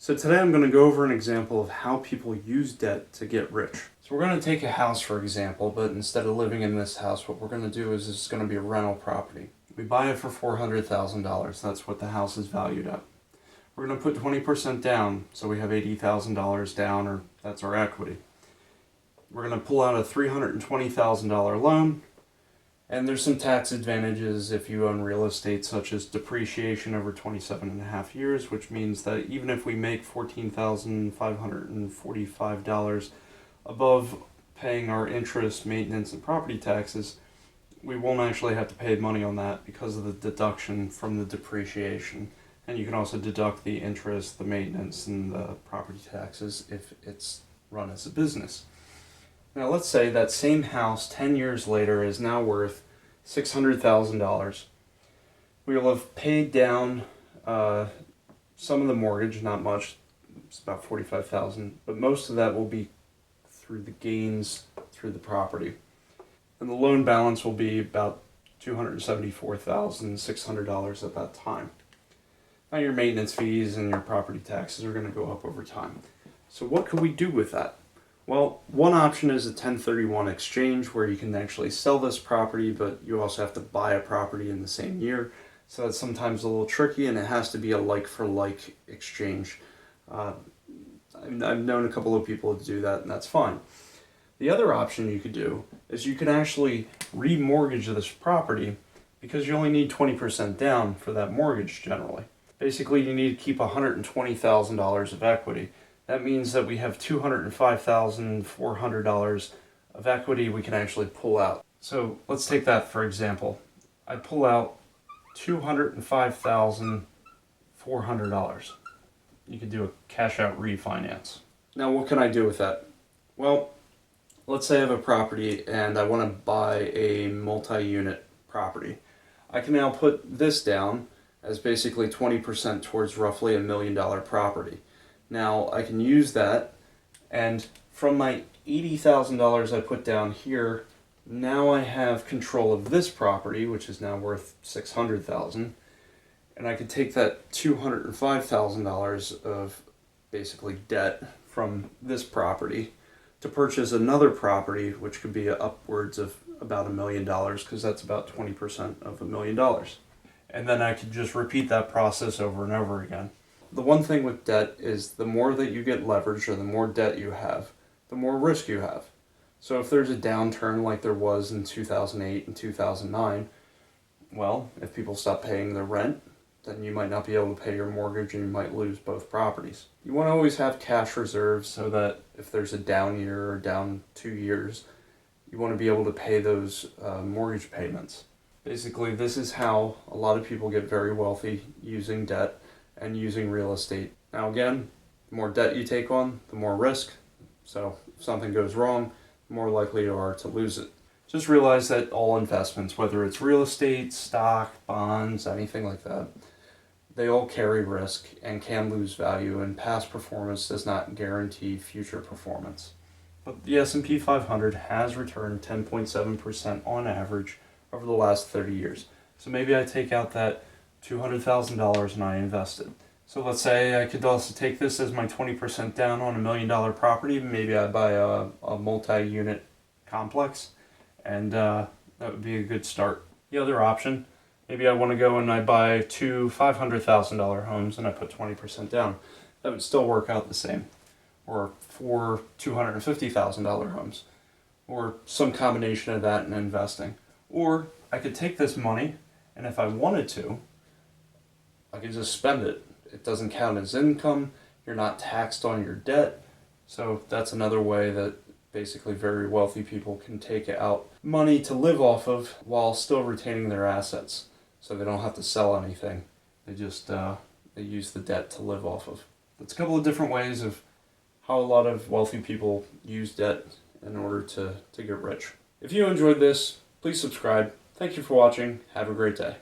So today I'm going to go over an example of how people use debt to get rich. So we're going to take a house for example, but instead of living in this house, what we're going to do is it's going to be a rental property. We buy it for $400,000. That's what the house is valued at. We're going to put 20% down, so we have $80,000 down, or that's our equity. We're going to pull out a $320,000 loan, and there's some tax advantages if you own real estate, such as depreciation over 27.5 years, which means that even if we make $14,545 above paying our interest, maintenance, and property taxes, we won't actually have to pay money on that because of the deduction from the depreciation. And you can also deduct the interest, the maintenance, and the property taxes if it's run as a business. Now let's say that same house 10 years later is now worth $600,000. We will have paid down some of the mortgage, not much, it's about $45,000, but most of that will be through the gains through the property. And the loan balance will be about $274,600 at that time. Now your maintenance fees and your property taxes are going to go up over time. So what could we do with that? Well, one option is a 1031 exchange where you can actually sell this property, but you also have to buy a property in the same year. So that's sometimes a little tricky, and it has to be a like-for-like exchange. I've known a couple of people to do that, and that's fine. The other option you could do is you could actually remortgage this property because you only need 20% down for that mortgage generally. Basically, you need to keep $120,000 of equity. That means that we have $205,400 of equity we can actually pull out. So let's take that for example. I pull out $205,400. You could do a cash out refinance. Now what can I do with that? Well, let's say I have a property and I want to buy a multi-unit property. I can now put this down as basically 20% towards roughly $1 million property. Now I can use that, and from my $80,000 I put down here, now I have control of this property, which is now worth $600,000, and I could take that $205,000 of basically debt from this property to purchase another property, which could be upwards of about $1 million, because that's about 20% of $1 million. And then I could just repeat that process over and over again. The one thing with debt is the more that you get leveraged or the more debt you have, the more risk you have. So if there's a downturn like there was in 2008 and 2009, well, if people stop paying their rent, then you might not be able to pay your mortgage and you might lose both properties. You want to always have cash reserves so that if there's a down year or down 2 years, you want to be able to pay those mortgage payments. Basically, this is how a lot of people get very wealthy, using debt and using real estate. Now again, the more debt you take on, the more risk. So if something goes wrong, the more likely you are to lose it. Just realize that all investments, whether it's real estate, stock, bonds, anything like that, they all carry risk and can lose value, and past performance does not guarantee future performance. But the S&P 500 has returned 10.7% on average over the last 30 years. So maybe I take out that $200,000 and I invest it. So let's say I could also take this as my 20% down on $1 million property. Maybe I buy a multi-unit complex, and that would be a good start. The other option, maybe I want to go and I buy two $500,000 homes and I put 20% down. That would still work out the same. Or 4 $250,000 homes, or some combination of that in investing. Or I could take this money, and if I wanted to, I could just spend it. It doesn't count as income. You're not taxed on your debt. So that's another way that basically very wealthy people can take out money to live off of while still retaining their assets. So they don't have to sell anything. They just they use the debt to live off of. That's a couple of different ways of how a lot of wealthy people use debt in order to get rich. If you enjoyed this, please subscribe. Thank you for watching. Have a great day.